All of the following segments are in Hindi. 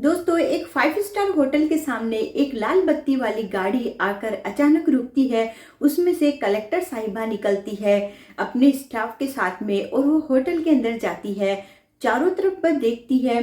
दोस्तों, एक 5 स्टार होटल के सामने एक लाल बत्ती वाली गाड़ी आकर अचानक रुकती है। उसमें से कलेक्टर साहिबा निकलती है अपने स्टाफ के साथ में और वो होटल के अंदर जाती है। चारों तरफ वह देखती है।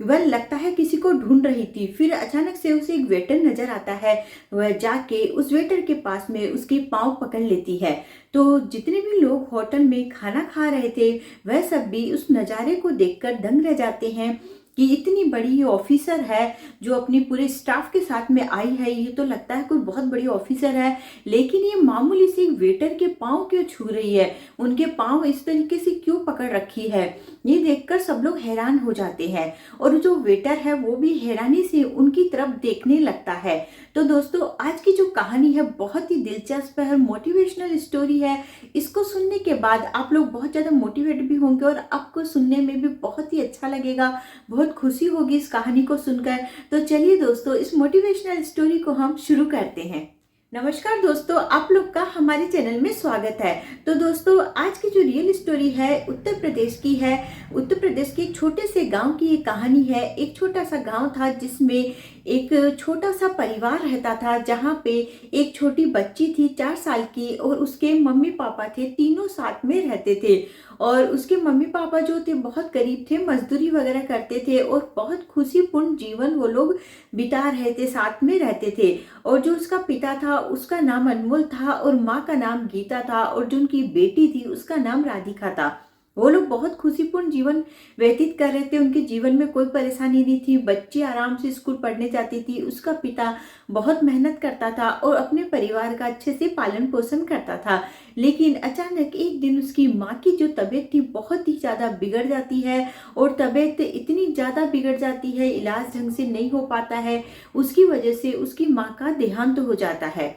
वह लगता है किसी को ढूंढ रही थी। फिर अचानक से उसे एक वेटर नजर आता है। वह जाके उस वेटर के पास में उसके पाँव पकड़ लेती है। तो जितने भी लोग होटल में खाना खा रहे थे वह सब भी उस नज़ारे को देखकर दंग रह जाते हैं कि इतनी बड़ी ये ऑफिसर है जो अपनी पूरे स्टाफ के साथ में आई है। ये तो लगता है कोई बहुत बड़ी ऑफिसर है, लेकिन ये मामूली सी एक वेटर के पाँव क्यों छू रही है, उनके पाँव इस तरीके से क्यों पकड़ रखी है। ये देखकर सब लोग हैरान हो जाते हैं और जो वेटर है वो भी हैरानी से उनकी तरफ देखने लगता है। तो दोस्तों, आज की जो कहानी है बहुत ही दिलचस्प है, मोटिवेशनल स्टोरी है। इसको सुनने के बाद आप लोग बहुत ज़्यादा मोटिवेट भी होंगे और आपको सुनने में भी बहुत ही अच्छा लगेगा, बहुत खुशी होगी इस कहानी को सुनकर। तो चलिए दोस्तों, इस मोटिवेशनल स्टोरी को हम शुरू करते हैं। नमस्कार दोस्तों, आप लोग का हमारे चैनल में स्वागत है। तो दोस्तों, आज की जो रियल स्टोरी है उत्तर प्रदेश की है। उत्तर प्रदेश के एक छोटे से गांव की ये कहानी है। एक छोटा सा गांव था जिसमें एक छोटा सा परिवार रहता था, जहां पे एक छोटी बच्ची थी 4 साल की और उसके मम्मी पापा थे, तीनों साथ में रहते थे। और उसके मम्मी पापा जो थे बहुत गरीब थे, मजदूरी वगैरह करते थे और बहुत खुशीपूर्ण जीवन वो लोग बिता रहे थे, साथ में रहते थे। और जो उसका पिता था उसका नाम अनमोल था और माँ का नाम गीता था और जो उनकी बेटी थी उसका नाम राधिका था। वो लोग बहुत खुशीपूर्ण जीवन व्यतीत कर रहे थे। उनके जीवन में कोई परेशानी नहीं थी। बच्ची आराम से स्कूल पढ़ने जाती थी। उसका पिता बहुत मेहनत करता था और अपने परिवार का अच्छे से पालन पोषण करता था। लेकिन अचानक एक दिन उसकी माँ की जो तबीयत थी बहुत ही ज़्यादा बिगड़ जाती है और तबीयत इतनी ज़्यादा बिगड़ जाती है, इलाज ढंग से नहीं हो पाता है। उसकी वजह से उसकी माँ का देहांत हो जाता है।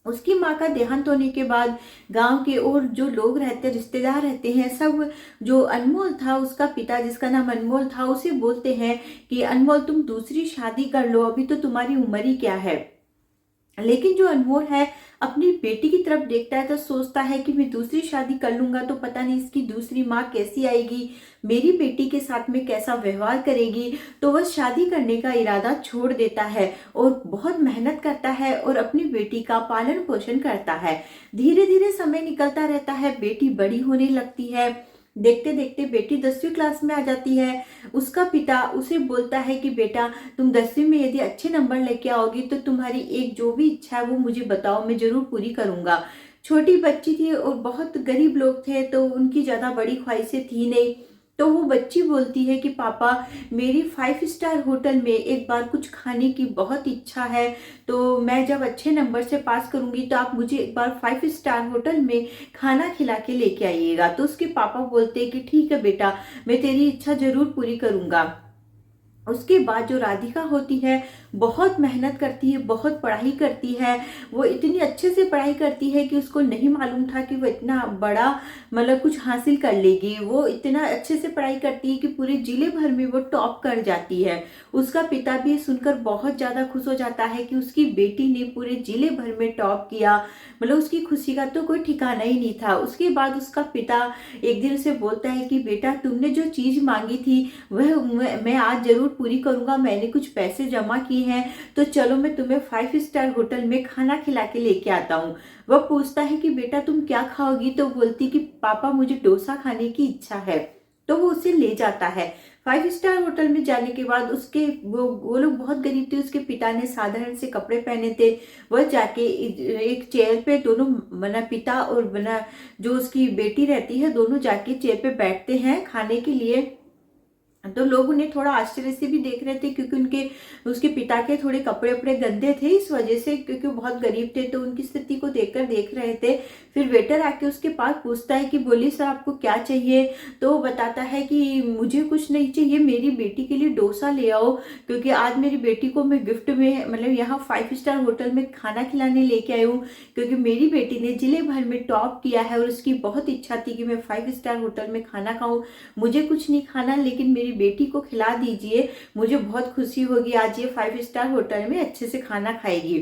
उसकी माँ का देहांत होने के बाद गांव के और जो लोग रहते, रिश्तेदार रहते हैं, सब जो अनमोल था उसका पिता जिसका नाम अनमोल था उसे बोलते हैं कि अनमोल तुम दूसरी शादी कर लो, अभी तो तुम्हारी उम्र ही क्या है। लेकिन जो अनमोल है अपनी बेटी की तरफ देखता है तो सोचता है कि मैं दूसरी शादी कर लूंगा तो पता नहीं इसकी दूसरी माँ कैसी आएगी, मेरी बेटी के साथ में कैसा व्यवहार करेगी। तो वह शादी करने का इरादा छोड़ देता है और बहुत मेहनत करता है और अपनी बेटी का पालन पोषण करता है। धीरे धीरे समय निकलता रहता है, बेटी बड़ी होने लगती है। देखते देखते बेटी 10वीं क्लास में आ जाती है। उसका पिता उसे बोलता है कि बेटा, तुम 10वीं में यदि अच्छे नंबर लेके आओगी तो तुम्हारी एक जो भी इच्छा है वो मुझे बताओ, मैं जरूर पूरी करूंगा। छोटी बच्ची थी और बहुत गरीब लोग थे तो उनकी ज़्यादा बड़ी ख्वाहिशें थी नहीं। तो वो बच्ची बोलती है कि पापा, मेरी 5 स्टार होटल में एक बार कुछ खाने की बहुत इच्छा है। तो मैं जब अच्छे नंबर से पास करूंगी तो आप मुझे एक बार 5 स्टार होटल में खाना खिला के लेके आइएगा। तो उसके पापा बोलते हैं कि ठीक है बेटा, मैं तेरी इच्छा जरूर पूरी करूंगा। उसके बाद जो राधिका होती है बहुत मेहनत करती है, बहुत पढ़ाई करती है। वो इतनी अच्छे से पढ़ाई करती है कि उसको नहीं मालूम था कि वो इतना बड़ा मतलब कुछ हासिल कर लेगी। वो इतना अच्छे से पढ़ाई करती है कि पूरे जिले भर में वो टॉप कर जाती है। उसका पिता भी सुनकर बहुत ज़्यादा खुश हो जाता है कि उसकी बेटी ने पूरे जिले भर में टॉप किया। मतलब उसकी खुशी का तो कोई ठिकाना ही नहीं था। उसके बाद उसका पिता एक दिन उसे बोलता है कि बेटा, तुमने जो चीज़ मांगी थी वह मैं आज जरूर पूरी करूंगा। मैंने कुछ पैसे जमा किए हैं, तो चलो मैं तुम्हें 5 स्टार होटल में खाना खिला के लेके आता हूँ। वह पूछता है कि बेटा तुम क्या खाओगी, तो बोलती कि पापा मुझे डोसा खाने की इच्छा है। तो वो उसे ले जाता है। 5 स्टार होटल में जाने के बाद उसके वो लोग बहुत गरीब थे। उसके पिता ने साधारण से कपड़े पहने थे। वह जाके एक चेयर पे दोनों मना पिता और मना जो उसकी बेटी रहती है दोनों जाके चेयर पे बैठते हैं खाने के लिए। तो लोग उन्हें थोड़ा आश्चर्य से भी देख रहे थे क्योंकि उसके पिता के थोड़े कपड़े उपड़े गंदे थे, इस वजह से, क्योंकि वो बहुत गरीब थे तो उनकी स्थिति को देखकर देख रहे थे। फिर वेटर आके उसके पास पूछता है कि बोलिए सर, आपको क्या चाहिए। तो वो बताता है कि मुझे कुछ नहीं चाहिए, मेरी बेटी के लिए डोसा ले आओ, क्योंकि आज मेरी बेटी को मैं गिफ्ट में मतलब यहाँ 5 स्टार होटल में खाना खिलाने लेके आई हूँ, क्योंकि मेरी बेटी ने जिले भर में टॉप किया है और उसकी बहुत इच्छा थी कि मैं 5 स्टार होटल में खाना खाऊं। मुझे कुछ नहीं खाना, लेकिन मेरी बेटी को खिला दीजिए, मुझे बहुत खुशी होगी, आज ये 5 स्टार होटल में अच्छे से खाना खाएगी।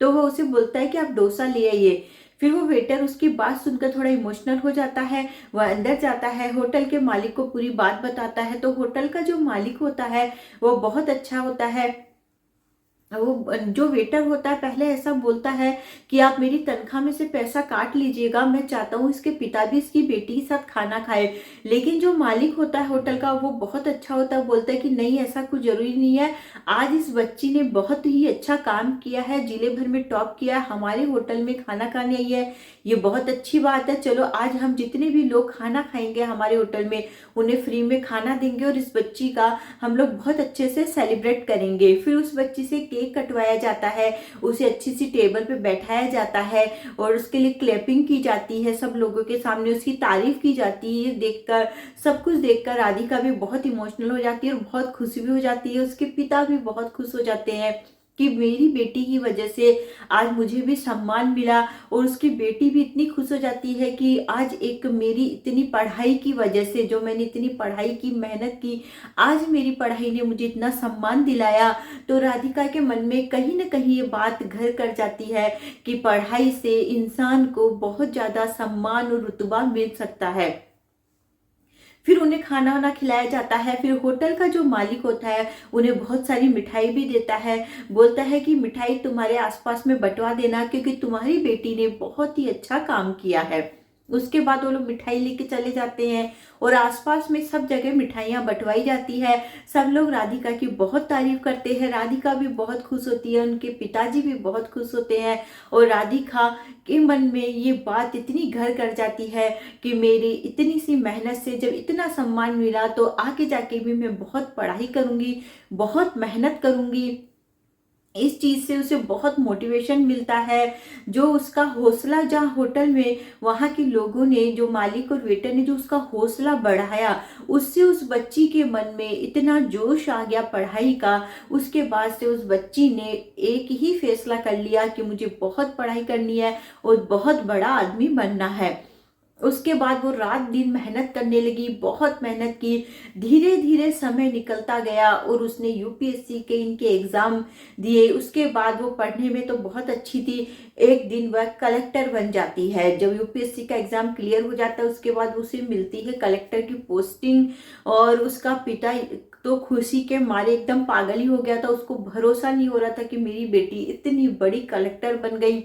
तो वो उसे बोलता है कि आप डोसा ले आइए। फिर वो वेटर उसकी बात सुनकर थोड़ा इमोशनल हो जाता है, वह अंदर जाता है, होटल के मालिक को पूरी बात बताता है। तो होटल का जो मालिक होता है वो बहुत अच्छा होता है। वो जो वेटर होता है पहले ऐसा बोलता है कि आप मेरी तनख्वाह में से पैसा काट लीजिएगा, मैं चाहता हूँ इसके पिता भी इसकी बेटी के साथ खाना खाए। लेकिन जो मालिक होता है होटल का वो बहुत अच्छा होता है, बोलता है कि नहीं, ऐसा कुछ जरूरी नहीं है। आज इस बच्ची ने बहुत ही अच्छा काम किया है, जिले भर में टॉप किया है, हमारे होटल में खाना खाने आई है, ये बहुत अच्छी बात है। चलो आज हम जितने भी लोग खाना खाएंगे हमारे होटल में उन्हें फ्री में खाना देंगे और इस बच्ची का हम लोग बहुत अच्छे से सेलिब्रेट करेंगे। फिर उस बच्ची से केक कटवाया जाता है, उसे अच्छी सी टेबल पे बैठाया जाता है और उसके लिए क्लैपिंग की जाती है, सब लोगों के सामने उसकी तारीफ की जाती है। देखकर सब कुछ देखकर राधिका भी बहुत इमोशनल हो जाती है और बहुत खुशी भी हो जाती है। उसके पिता भी बहुत खुश हो जाते हैं कि मेरी बेटी की वजह से आज मुझे भी सम्मान मिला। और उसकी बेटी भी इतनी खुश हो जाती है कि आज एक मेरी इतनी पढ़ाई की वजह से, जो मैंने इतनी पढ़ाई की, मेहनत की, आज मेरी पढ़ाई ने मुझे इतना सम्मान दिलाया। तो राधिका के मन में कहीं ना कहीं ये बात घर कर जाती है कि पढ़ाई से इंसान को बहुत ज्यादा सम्मान और रुतबा मिल सकता है। फिर उन्हें खाना वाना खिलाया जाता है। फिर होटल का जो मालिक होता है उन्हें बहुत सारी मिठाई भी देता है, बोलता है कि मिठाई तुम्हारे आसपास में बंटवा देना क्योंकि तुम्हारी बेटी ने बहुत ही अच्छा काम किया है। उसके बाद वो लोग मिठाई लेके चले जाते हैं और आसपास में सब जगह मिठाइयाँ बंटवाई जाती है। सब लोग राधिका की बहुत तारीफ करते हैं, राधिका भी बहुत खुश होती है, उनके पिताजी भी बहुत खुश होते हैं। और राधिका के मन में ये बात इतनी घर कर जाती है कि मेरी इतनी सी मेहनत से जब इतना सम्मान मिला तो आगे जाके भी मैं बहुत पढ़ाई करूंगी, बहुत मेहनत करूंगी। इस चीज से उसे बहुत मोटिवेशन मिलता है। जो उसका हौसला, जहाँ होटल में वहां के लोगों ने, जो मालिक और वेटर ने जो उसका हौसला बढ़ाया, उससे उस बच्ची के मन में इतना जोश आ गया पढ़ाई का। उसके बाद से उस बच्ची ने एक ही फैसला कर लिया कि मुझे बहुत पढ़ाई करनी है और बहुत बड़ा आदमी बनना है। उसके बाद वो रात दिन मेहनत करने लगी, बहुत मेहनत की। धीरे धीरे समय निकलता गया और उसने यूपीएससी के इनके एग्जाम दिए। उसके बाद वो पढ़ने में तो बहुत अच्छी थी। एक दिन वह कलेक्टर बन जाती है। जब यूपीएससी का एग्जाम क्लियर हो जाता है उसके बाद उसे मिलती है कलेक्टर की पोस्टिंग। और उसका पिता तो खुशी के मारे एकदम पागल ही हो गया था, उसको भरोसा नहीं हो रहा था कि मेरी बेटी इतनी बड़ी कलेक्टर बन गई।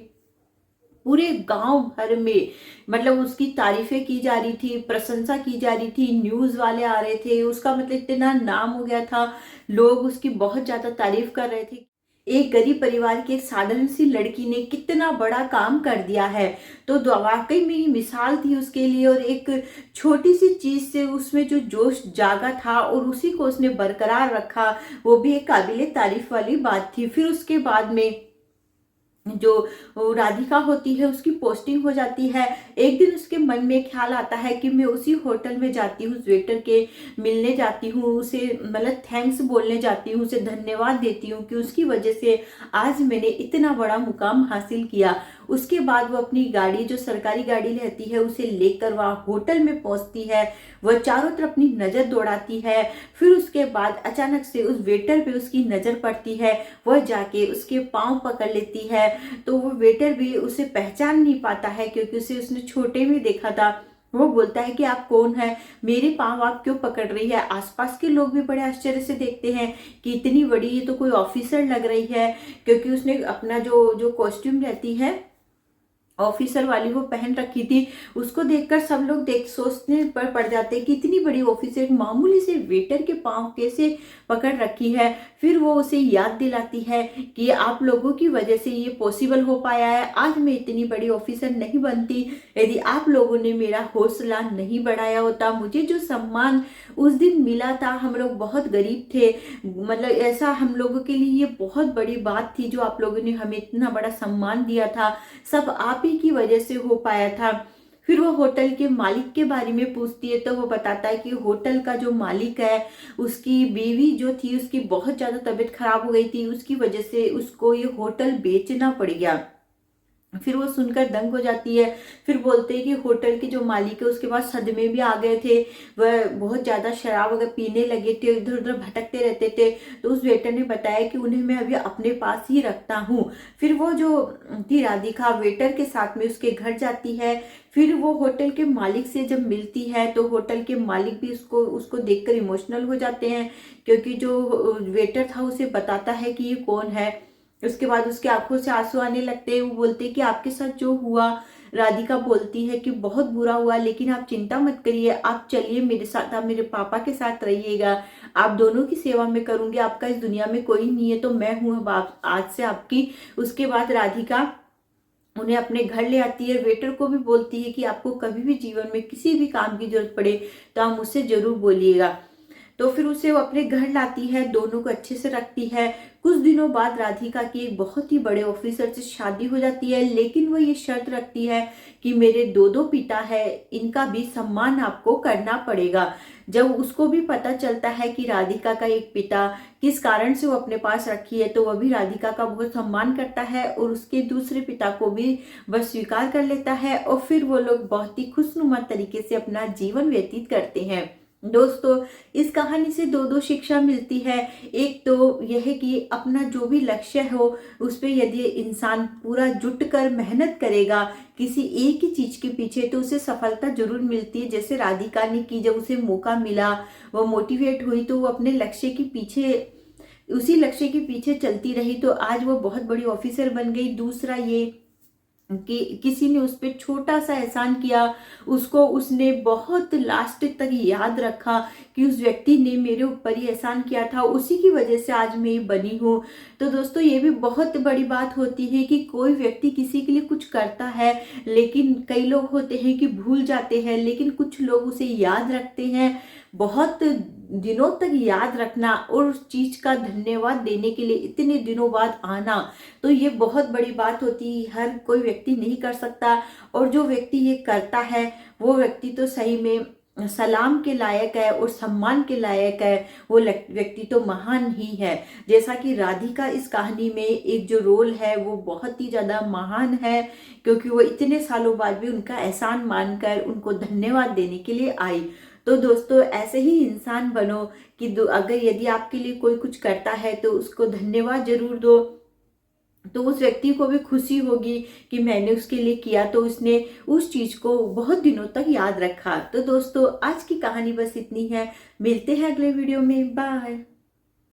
पूरे गांव भर में मतलब उसकी तारीफें की जा रही थी, प्रशंसा की जा रही थी, न्यूज वाले आ रहे थे, उसका मतलब इतना नाम हो गया था, लोग उसकी बहुत ज्यादा तारीफ कर रहे थे। एक गरीब परिवार की एक साधारण सी लड़की ने कितना बड़ा काम कर दिया है। तो वाकई में ये मिसाल थी उसके लिए। और एक छोटी सी चीज से उसमें जो जोश जागा था और उसी को उसने बरकरार रखा, वो भी एक काबिले तारीफ वाली बात थी। फिर उसके बाद में जो राधिका होती है उसकी पोस्टिंग हो जाती है। एक दिन उसके मन में ख्याल आता है कि मैं उसी होटल में जाती हूँ, उस वेटर के मिलने जाती हूँ, उसे मतलब थैंक्स बोलने जाती हूँ, उसे धन्यवाद देती हूँ कि उसकी वजह से आज मैंने इतना बड़ा मुकाम हासिल किया। उसके बाद वो अपनी गाड़ी, जो सरकारी गाड़ी रहती है, उसे लेकर वह होटल में पहुंचती है। वह चारों तरफ अपनी नजर दौड़ाती है। फिर उसके बाद अचानक से उस वेटर पे उसकी नजर पड़ती है। वह जाके उसके पांव पकड़ लेती है। तो वो वेटर भी उसे पहचान नहीं पाता है क्योंकि उसे उसने छोटे में देखा था। वो बोलता है कि आप कौन है, मेरे पाँव आप क्यों पकड़ रही है। आसपास के लोग भी बड़े आश्चर्य से देखते हैं कि इतनी बड़ी, ये तो कोई ऑफिसर लग रही है, क्योंकि उसने अपना जो जो कॉस्ट्यूम रहती है ऑफिसर वाली वो पहन रखी थी। उसको देखकर सब लोग देख सोचने पर पड़ जाते कि इतनी बड़ी ऑफिसर एक मामूली से वेटर के पांव कैसे पकड़ रखी है। फिर वो उसे याद दिलाती है कि आप लोगों की वजह से ये पॉसिबल हो पाया है, आज मैं इतनी बड़ी ऑफिसर नहीं बनती यदि आप लोगों ने मेरा हौसला नहीं बढ़ाया होता। मुझे जो सम्मान उस दिन मिला था, हम लोग बहुत गरीब थे, मतलब ऐसा हम लोगों के लिए ये बहुत बड़ी बात थी जो आप लोगों ने हमें इतना बड़ा सम्मान दिया था, सब आप ही की वजह से हो पाया था। फिर वो होटल के मालिक के बारे में पूछती है तो वो बताता है कि होटल का जो मालिक है उसकी बीवी जो थी उसकी बहुत ज्यादा तबीयत खराब हो गई थी, उसकी वजह से उसको ये होटल बेचना पड़ गया। फिर वो सुनकर दंग हो जाती है। फिर बोलते हैं कि होटल के जो मालिक है उसके पास सदमे भी आ गए थे, वह बहुत ज़्यादा शराब वगैरह पीने लगे थे, इधर उधर भटकते रहते थे। तो उस वेटर ने बताया कि उन्हें मैं अभी अपने पास ही रखता हूँ। फिर वो जो थी राधिका वेटर के साथ में उसके घर जाती है। फिर वो होटल के मालिक से जब मिलती है तो होटल के मालिक भी उसको उसको देखकर इमोशनल हो जाते हैं, क्योंकि जो वेटर था उसे बताता है कि ये कौन है। उसके बाद उसकी आंखों से आंसू आने लगते हैं। वो बोलते हैं कि आपके साथ जो हुआ, राधिका बोलती है कि बहुत बुरा हुआ, लेकिन आप चिंता मत करिए, आप चलिए मेरे साथ, आप मेरे पापा के साथ रहिएगा, आप दोनों की सेवा में करूंगी, आपका इस दुनिया में कोई नहीं है तो मैं हूँ अब आप आज से आपकी। उसके बाद राधिका उन्हें अपने घर ले आती है। वेटर को भी बोलती है कि आपको कभी भी जीवन में किसी भी काम की जरूरत पड़े तो आप मुझसे जरूर बोलिएगा। तो फिर उसे वो अपने घर लाती है, दोनों को अच्छे से रखती है। कुछ दिनों बाद राधिका की एक बहुत ही बड़े ऑफिसर से शादी हो जाती है, लेकिन वो ये शर्त रखती है कि मेरे दो दो पिता है, इनका भी सम्मान आपको करना पड़ेगा। जब उसको भी पता चलता है कि राधिका का एक पिता किस कारण से वो अपने पास रखी है, तो वह भी राधिका का बहुत सम्मान करता है और उसके दूसरे पिता को भी वह स्वीकार कर लेता है। और फिर वो लोग बहुत ही खुशनुमा तरीके से अपना जीवन व्यतीत करते हैं। दोस्तों, इस कहानी से दो दो शिक्षा मिलती है। एक तो यह है कि अपना जो भी लक्ष्य हो उस पर यदि इंसान पूरा जुट कर मेहनत करेगा किसी एक ही चीज के पीछे, तो उसे सफलता जरूर मिलती है। जैसे राधिका ने की, जब उसे मौका मिला, वो मोटिवेट हुई, तो वो अपने लक्ष्य के पीछे, उसी लक्ष्य के पीछे चलती रही, तो आज वो बहुत बड़ी ऑफिसर बन गई। दूसरा ये कि किसी ने उस पर छोटा सा एहसान किया, उसको उसने बहुत लास्ट तक याद रखा कि उस व्यक्ति ने मेरे ऊपर ही एहसान किया था, उसी की वजह से आज मैं ये बनी हूँ। तो दोस्तों, ये भी बहुत बड़ी बात होती है कि कोई व्यक्ति किसी के लिए कुछ करता है, लेकिन कई लोग होते हैं कि भूल जाते हैं, लेकिन कुछ लोग उसे याद रखते हैं। बहुत दिनों तक याद रखना और उस चीज का धन्यवाद देने के लिए इतने दिनों बाद आना, तो ये बहुत बड़ी बात होती है, हर कोई व्यक्ति नहीं कर सकता। और जो व्यक्ति ये करता है वो व्यक्ति तो सही में सलाम के लायक है और सम्मान के लायक है। वो व्यक्ति तो महान ही है। जैसा कि राधिका इस कहानी में एक जो रोल है वो बहुत ही ज्यादा महान है, क्योंकि वो इतने सालों बाद भी उनका एहसान मानकर उनको धन्यवाद देने के लिए आई। तो दोस्तों, ऐसे ही इंसान बनो कि अगर यदि आपके लिए कोई कुछ करता है तो उसको धन्यवाद जरूर दो, तो उस व्यक्ति को भी खुशी होगी कि मैंने उसके लिए किया, तो उसने उस चीज को बहुत दिनों तक याद रखा। तो दोस्तों, आज की कहानी बस इतनी है। मिलते हैं अगले वीडियो में। बाय।